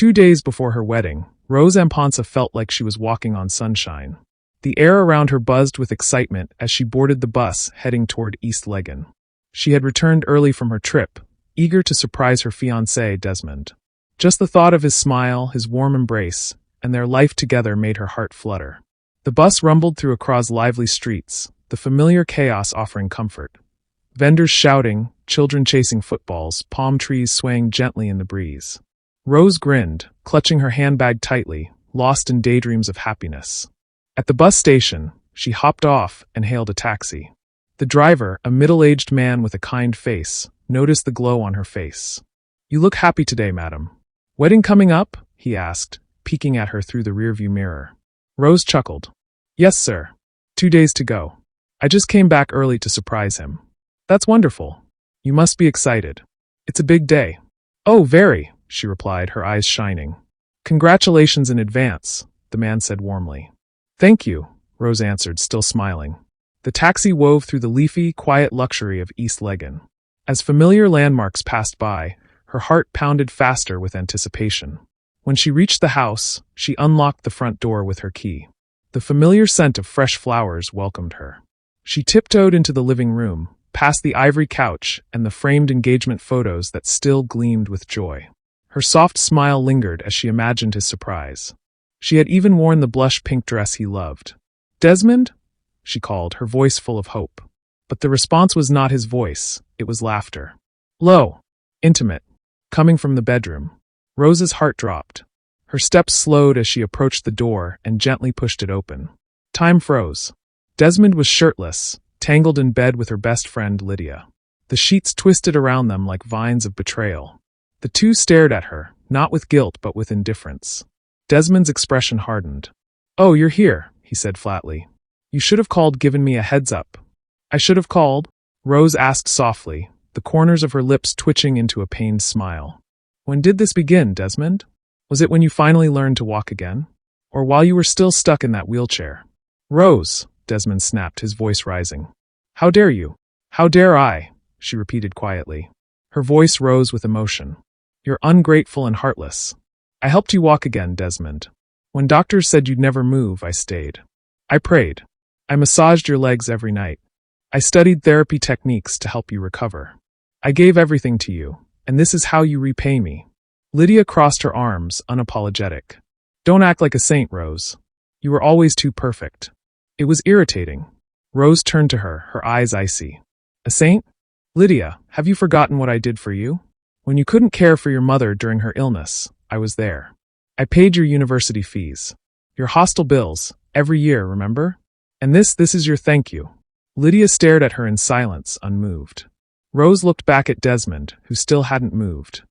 2 days before her wedding, Rose Amponsah felt like she was walking on sunshine. The air around her buzzed with excitement as she boarded the bus heading toward East Legon. She had returned early from her trip, eager to surprise her fiancé, Desmond. Just the thought of his smile, his warm embrace, and their life together made her heart flutter. The bus rumbled through Accra's lively streets, the familiar chaos offering comfort. Vendors shouting, children chasing footballs, palm trees swaying gently in the breeze. Rose grinned, clutching her handbag tightly, lost in daydreams of happiness. At the bus station, she hopped off and hailed a taxi. The driver, a middle-aged man with a kind face, noticed the glow on her face. "You look happy today, madam. Wedding coming up?" he asked, peeking at her through the rearview mirror. Rose chuckled. "Yes, sir. 2 days to go. I just came back early to surprise him." "That's wonderful. You must be excited. It's a big day." "Oh, very," she replied, her eyes shining. "Congratulations in advance," the man said warmly. "Thank you," Rose answered, still smiling. The taxi wove through the leafy, quiet luxury of East Legon. As familiar landmarks passed by, her heart pounded faster with anticipation. When she reached the house, she unlocked the front door with her key. The familiar scent of fresh flowers welcomed her. She tiptoed into the living room, past the ivory couch and the framed engagement photos that still gleamed with joy. Her soft smile lingered as she imagined his surprise. She had even worn the blush pink dress he loved. "Desmond?" she called, her voice full of hope. But the response was not his voice, it was laughter. Low, intimate, coming from the bedroom. Rose's heart dropped. Her steps slowed as she approached the door and gently pushed it open. Time froze. Desmond was shirtless, tangled in bed with her best friend Lydia. The sheets twisted around them like vines of betrayal. The two stared at her, not with guilt but with indifference. Desmond's expression hardened. "Oh, you're here," he said flatly. "You should have called, given me a heads up." "I should have called?" Rose asked softly, the corners of her lips twitching into a pained smile. "When did this begin, Desmond? Was it when you finally learned to walk again? Or while you were still stuck in that wheelchair?" "Rose," Desmond snapped, his voice rising. "How dare you?" "How dare I?" she repeated quietly. Her voice rose with emotion. "You're ungrateful and heartless. I helped you walk again, Desmond. When doctors said you'd never move, I stayed. I prayed. I massaged your legs every night. I studied therapy techniques to help you recover. I gave everything to you, and this is how you repay me." Lydia crossed her arms, unapologetic. "Don't act like a saint, Rose. You were always too perfect." It was irritating. Rose turned to her, her eyes icy. "A saint? Lydia, have you forgotten what I did for you? When you couldn't care for your mother during her illness, I was there. I paid your university fees. Your hostel bills, every year, remember? And this is your thank you." Lydia stared at her in silence, unmoved. Rose looked back at Desmond, who still hadn't moved.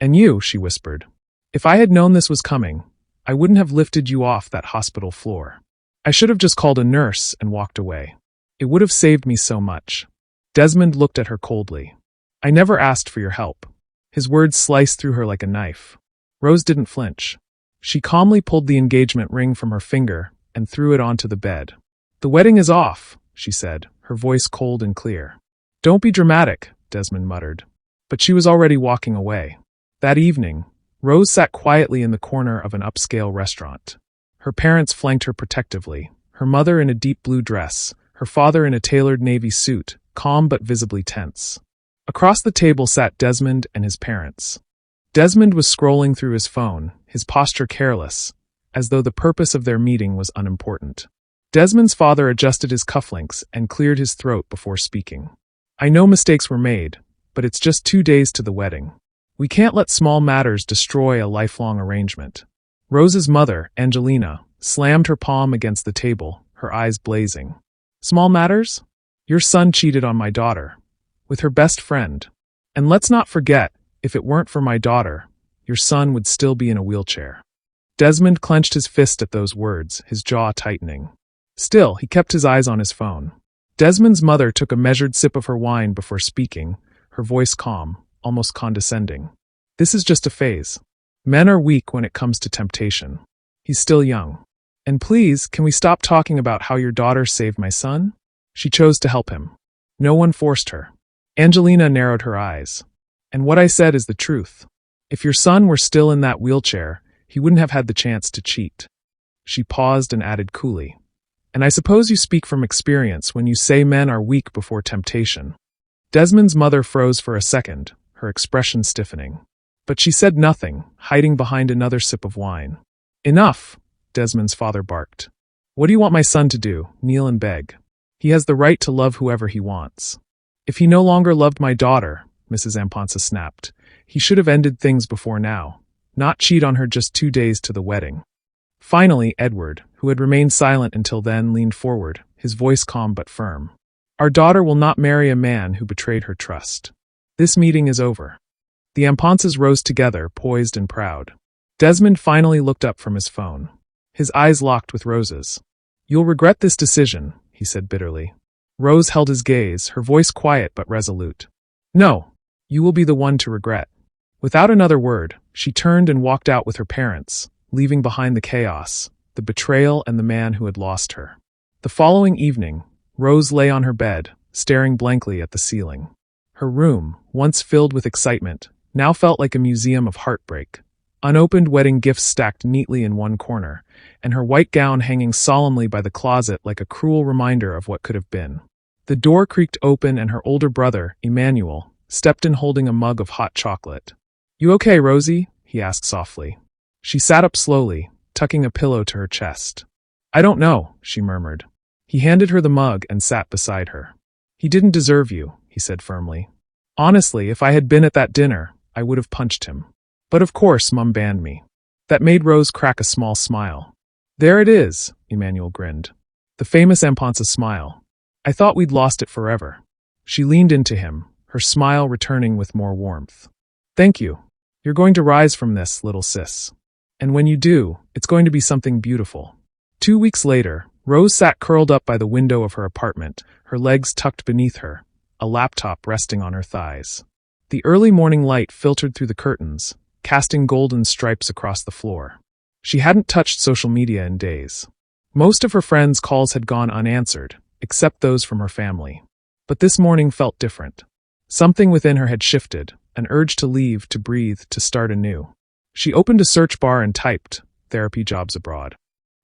"And you," she whispered. "If I had known this was coming, I wouldn't have lifted you off that hospital floor. I should have just called a nurse and walked away. It would have saved me so much." Desmond looked at her coldly. "I never asked for your help." His words sliced through her like a knife. Rose didn't flinch. She calmly pulled the engagement ring from her finger and threw it onto the bed. "The wedding is off," she said, her voice cold and clear. "Don't be dramatic," Desmond muttered. But she was already walking away. That evening, Rose sat quietly in the corner of an upscale restaurant. Her parents flanked her protectively, her mother in a deep blue dress, her father in a tailored navy suit, calm but visibly tense. Across the table sat Desmond and his parents. Desmond was scrolling through his phone, his posture careless, as though the purpose of their meeting was unimportant. Desmond's father adjusted his cufflinks and cleared his throat before speaking. "I know mistakes were made, but it's just 2 days to the wedding. We can't let small matters destroy a lifelong arrangement." Rose's mother, Angelina, slammed her palm against the table, her eyes blazing. "Small matters? Your son cheated on my daughter. With her best friend. And let's not forget, if it weren't for my daughter, your son would still be in a wheelchair." Desmond clenched his fist at those words, his jaw tightening. Still, he kept his eyes on his phone. Desmond's mother took a measured sip of her wine before speaking, her voice calm, almost condescending. "This is just a phase. Men are weak when it comes to temptation. He's still young. And please, can we stop talking about how your daughter saved my son?" She chose to help him. No one forced her. Angelina narrowed her eyes. "And what I said is the truth. If your son were still in that wheelchair, he wouldn't have had the chance to cheat. She paused and added coolly, and I suppose you speak from experience when you say men are weak before temptation. Desmond's mother froze for a second, her expression stiffening. But she said nothing, hiding behind another sip of wine. Enough, Desmond's father barked. What do you want my son to do? Kneel and beg. He has the right to love whoever he wants. If he no longer loved my daughter, Mrs. Amponsah snapped, he should have ended things before now, not cheat on her just 2 days to the wedding. Finally, Edward, who had remained silent until then, leaned forward, his voice calm but firm. Our daughter will not marry a man who betrayed her trust. This meeting is over. The Amponsahs rose together, poised and proud. Desmond finally looked up from his phone. His eyes locked with Rose's. You'll regret this decision, he said bitterly. Rose held his gaze, her voice quiet but resolute. No, you will be the one to regret. Without another word, she turned and walked out with her parents, leaving behind the chaos, the betrayal and the man who had lost her. The following evening, Rose lay on her bed, staring blankly at the ceiling. Her room, once filled with excitement, now felt like a museum of heartbreak. Unopened wedding gifts stacked neatly in one corner, and her white gown hanging solemnly by the closet like a cruel reminder of what could have been. The door creaked open and her older brother, Emmanuel, stepped in holding a mug of hot chocolate. You okay, Rosie? He asked softly. She sat up slowly, tucking a pillow to her chest. I don't know, she murmured. He handed her the mug and sat beside her. He didn't deserve you, he said firmly. Honestly, if I had been at that dinner, I would have punched him. But of course, Mum banned me. That made Rose crack a small smile. There it is, Emmanuel grinned. The famous Amponsah smile. I thought we'd lost it forever. She leaned into him, her smile returning with more warmth. Thank you. You're going to rise from this, little sis. And when you do, it's going to be something beautiful. 2 weeks later, Rose sat curled up by the window of her apartment, her legs tucked beneath her, a laptop resting on her thighs. The early morning light filtered through the curtains, casting golden stripes across the floor. She hadn't touched social media in days. Most of her friends' calls had gone unanswered, except those from her family. But this morning felt different. Something within her had shifted, an urge to leave, to breathe, to start anew. She opened a search bar and typed, therapy jobs abroad.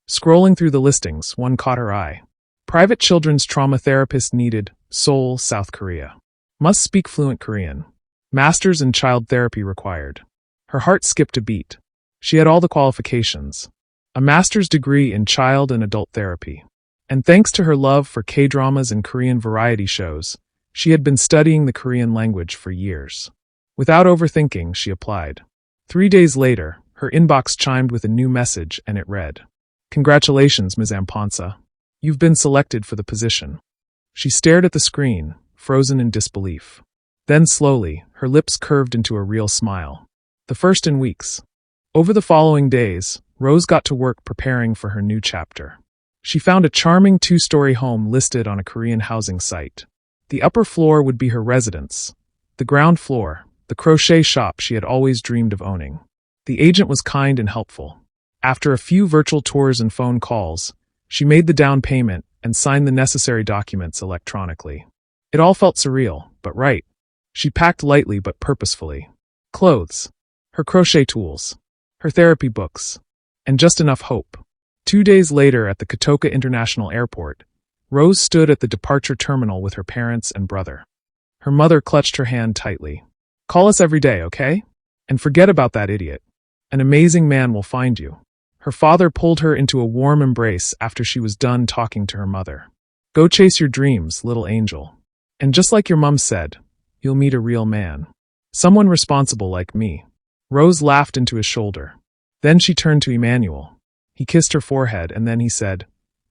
Scrolling through the listings, one caught her eye. Private children's trauma therapist needed, Seoul, South Korea. Must speak fluent Korean. Masters in child therapy required. Her heart skipped a beat. She had all the qualifications. A master's degree in child and adult therapy. And thanks to her love for K-dramas and Korean variety shows, she had been studying the Korean language for years. Without overthinking, she applied. 3 days later, her inbox chimed with a new message, and it read, Congratulations, Ms. Amponsah. You've been selected for the position. She stared at the screen, frozen in disbelief. Then slowly, her lips curved into a real smile. The first in weeks. Over the following days, Rose got to work preparing for her new chapter. She found a charming 2-story home listed on a Korean housing site. The upper floor would be her residence. The ground floor, the crochet shop she had always dreamed of owning. The agent was kind and helpful. After a few virtual tours and phone calls, she made the down payment and signed the necessary documents electronically. It all felt surreal, but right. She packed lightly but purposefully. Clothes, her crochet tools, her therapy books, and just enough hope. 2 days later at the Kotoka International Airport, Rose stood at the departure terminal with her parents and brother. Her mother clutched her hand tightly. Call us every day, okay? And forget about that idiot. An amazing man will find you. Her father pulled her into a warm embrace after she was done talking to her mother. Go chase your dreams, little angel. And just like your mom said, you'll meet a real man. Someone responsible like me. Rose laughed into his shoulder. Then she turned to Emmanuel. He kissed her forehead and then he said,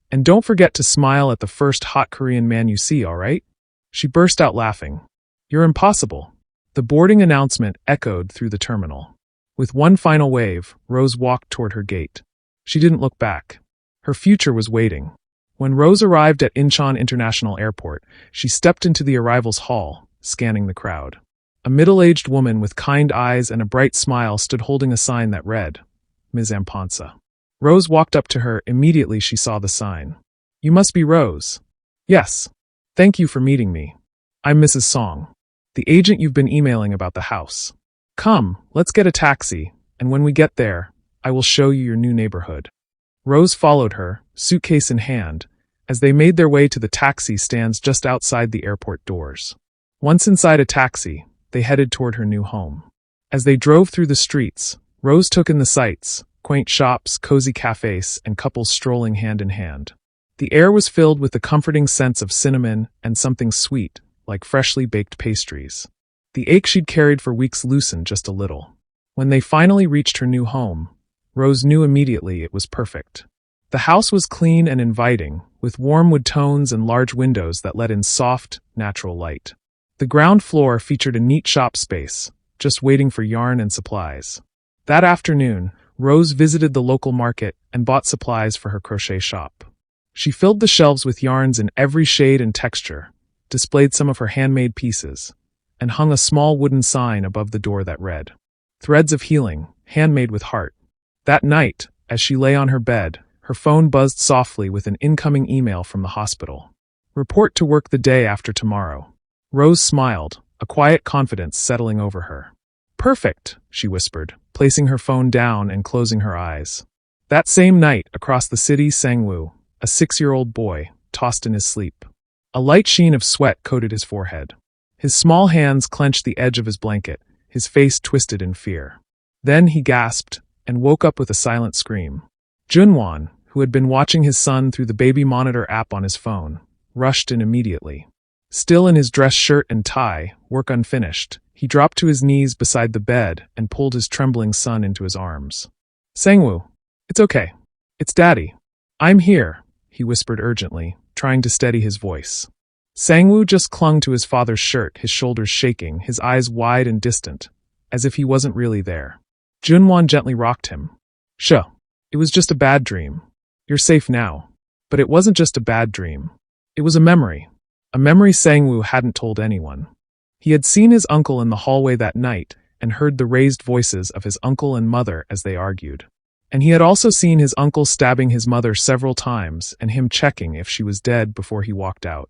And don't forget to smile at the first hot Korean man you see, all right? She burst out laughing. You're impossible. The boarding announcement echoed through the terminal. With one final wave, Rose walked toward her gate. She didn't look back. Her future was waiting. When Rose arrived at Incheon International Airport, she stepped into the arrivals hall, scanning the crowd. A middle-aged woman with kind eyes and a bright smile stood holding a sign that read, Ms. Amponsah. Rose walked up to her. Immediately she saw the sign. You must be Rose. Yes. Thank you for meeting me. I'm Mrs. Song, the agent you've been emailing about the house. Come, let's get a taxi, and when we get there, I will show you your new neighborhood. Rose followed her, suitcase in hand, as they made their way to the taxi stands just outside the airport doors. Once inside a taxi, they headed toward her new home. As they drove through the streets, Rose took in the sights, quaint shops, cozy cafes, and couples strolling hand in hand. The air was filled with the comforting sense of cinnamon and something sweet, like freshly baked pastries. The ache she'd carried for weeks loosened just a little. When they finally reached her new home, Rose knew immediately it was perfect. The house was clean and inviting, with warm wood tones and large windows that let in soft, natural light. The ground floor featured a neat shop space, just waiting for yarn and supplies. That afternoon, Rose visited the local market and bought supplies for her crochet shop. She filled the shelves with yarns in every shade and texture, displayed some of her handmade pieces, and hung a small wooden sign above the door that read, "Threads of Healing, handmade with heart." That night, as she lay on her bed, her phone buzzed softly with an incoming email from the hospital. "Report to work the day after tomorrow." Rose smiled, a quiet confidence settling over her. "Perfect," she whispered, placing her phone down and closing her eyes. That same night, across the city, Sangwoo, a 6-year-old boy, tossed in his sleep. A light sheen of sweat coated his forehead. His small hands clenched the edge of his blanket, his face twisted in fear. Then he gasped and woke up with a silent scream. Junwon, who had been watching his son through the baby monitor app on his phone, rushed in immediately. Still in his dress shirt and tie, work unfinished, he dropped to his knees beside the bed and pulled his trembling son into his arms. "Sangwoo, it's okay. It's Daddy. I'm here," he whispered urgently, trying to steady his voice. Sangwoo just clung to his father's shirt, his shoulders shaking, his eyes wide and distant, as if he wasn't really there. Junwon gently rocked him. "Shuh. It was just a bad dream. You're safe now." But it wasn't just a bad dream. It was a memory Sangwoo hadn't told anyone. He had seen his uncle in the hallway that night and heard the raised voices of his uncle and mother as they argued. And he had also seen his uncle stabbing his mother several times and him checking if she was dead before he walked out.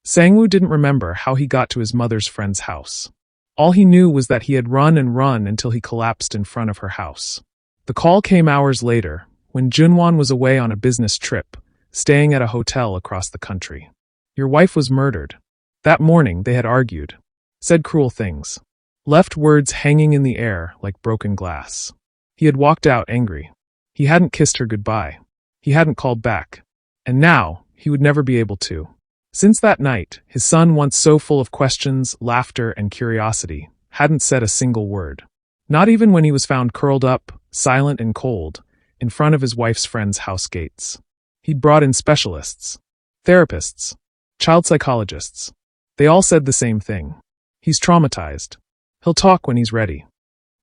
Sangwoo didn't remember how he got to his mother's friend's house. All he knew was that he had run and run until he collapsed in front of her house. The call came hours later, when Junwon was away on a business trip, staying at a hotel across the country. "Your wife was murdered." That morning they had argued, said cruel things, left words hanging in the air like broken glass. He had walked out angry. He hadn't kissed her goodbye. He hadn't called back. And now, he would never be able to. Since that night, his son, once so full of questions, laughter, and curiosity, hadn't said a single word. Not even when he was found curled up, silent and cold, in front of his wife's friend's house gates. He'd brought in specialists, therapists, child psychologists. They all said the same thing. He's traumatized. He'll talk when he's ready.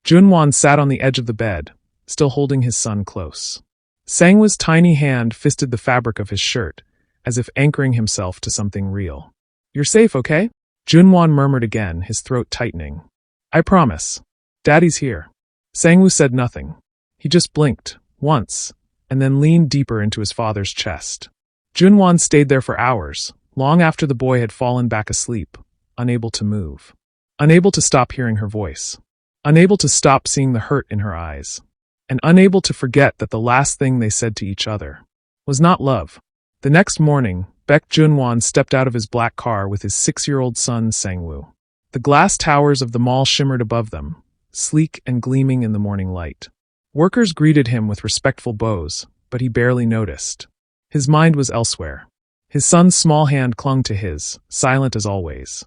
Junwon sat on the edge of the bed, still holding his son close. Sangwoo's tiny hand fisted the fabric of his shirt, as if anchoring himself to something real. "You're safe, okay?" Junwon murmured again, his throat tightening. "I promise. Daddy's here." Sangwoo said nothing. He just blinked, once, and then leaned deeper into his father's chest. Junwon stayed there for hours, long after the boy had fallen back asleep, unable to move. Unable to stop hearing her voice. Unable to stop seeing the hurt in her eyes. And unable to forget that the last thing they said to each other was not love. The next morning, Baek Junwon stepped out of his black car with his 6-year-old son Sangwoo. The glass towers of the mall shimmered above them, sleek and gleaming in the morning light. Workers greeted him with respectful bows, but he barely noticed. His mind was elsewhere. His son's small hand clung to his, silent as always.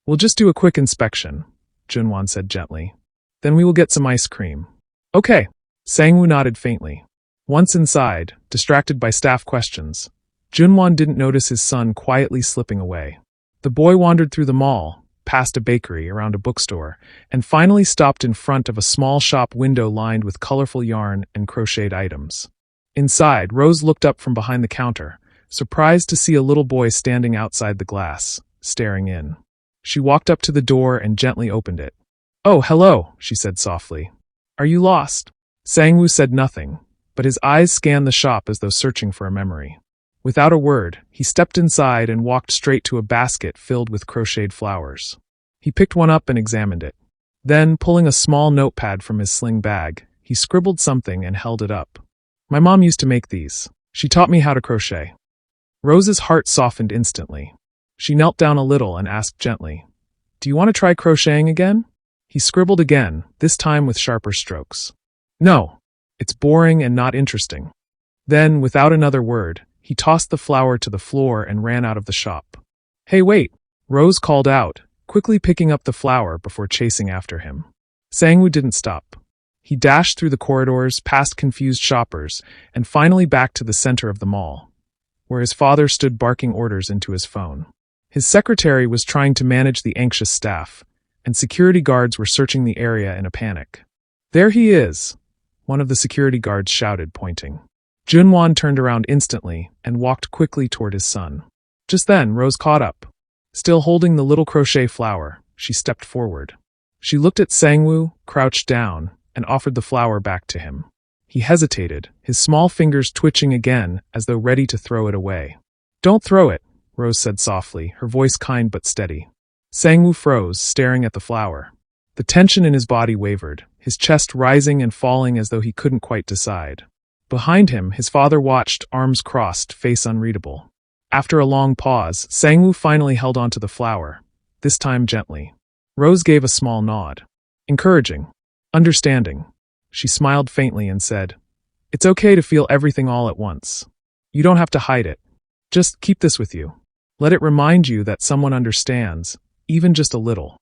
"We'll just do a quick inspection," Junwon said gently. "Then we will get some ice cream." "Okay." Sangwoo nodded faintly. Once inside, distracted by staff questions, Junwon didn't notice his son quietly slipping away. The boy wandered through the mall, past a bakery, around a bookstore, and finally stopped in front of a small shop window lined with colorful yarn and crocheted items. Inside, Rose looked up from behind the counter, surprised to see a little boy standing outside the glass, staring in. She walked up to the door and gently opened it. "Oh, hello," she said softly. "Are you lost?" Sangwoo said nothing, but his eyes scanned the shop as though searching for a memory. Without a word, he stepped inside and walked straight to a basket filled with crocheted flowers. He picked one up and examined it. Then, pulling a small notepad from his sling bag, he scribbled something and held it up. My mom used to make these. She taught me how to crochet. Rose's heart softened instantly. She knelt down a little and asked gently, "Do you want to try crocheting again?" He scribbled again, this time with sharper strokes. "No, it's boring and not interesting." Then, without another word, he tossed the flower to the floor and ran out of the shop. "Hey, wait!" Rose called out, quickly picking up the flower before chasing after him. Sangwoo didn't stop. He dashed through the corridors, past confused shoppers, and finally back to the center of the mall, where his father stood barking orders into his phone. His secretary was trying to manage the anxious staff, and security guards were searching the area in a panic. "There he is!" one of the security guards shouted, pointing. Junwan turned around instantly and walked quickly toward his son. Just then, Rose caught up. Still holding the little crochet flower, she stepped forward. She looked at Sangwoo, crouched down, and offered the flower back to him. He hesitated, his small fingers twitching again as though ready to throw it away. "Don't throw it," Rose said softly, her voice kind but steady. Sangwoo froze, staring at the flower. The tension in his body wavered, his chest rising and falling as though he couldn't quite decide. Behind him, his father watched, arms crossed, face unreadable. After a long pause, Sangwoo finally held onto the flower, this time gently. Rose gave a small nod. Encouraging. Understanding. She smiled faintly and said, "It's okay to feel everything all at once. You don't have to hide it. Just keep this with you. Let it remind you that someone understands, even just a little."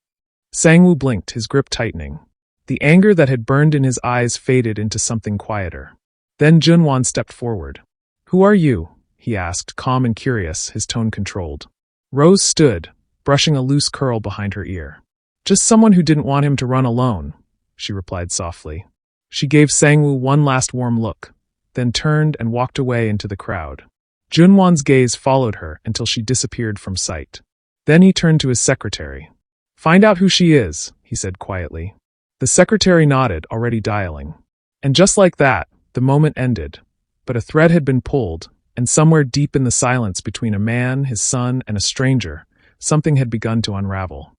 Sangwoo blinked, his grip tightening. The anger that had burned in his eyes faded into something quieter. Then Junwan stepped forward. "Who are you?" he asked, calm and curious, his tone controlled. Rose stood, brushing a loose curl behind her ear. "Just someone who didn't want him to run alone," she replied softly. She gave Sangwoo one last warm look, then turned and walked away into the crowd. Junwan's gaze followed her until she disappeared from sight. Then he turned to his secretary. "Find out who she is," he said quietly. The secretary nodded, already dialing. And just like that, the moment ended. But a thread had been pulled, and somewhere deep in the silence between a man, his son, and a stranger, something had begun to unravel.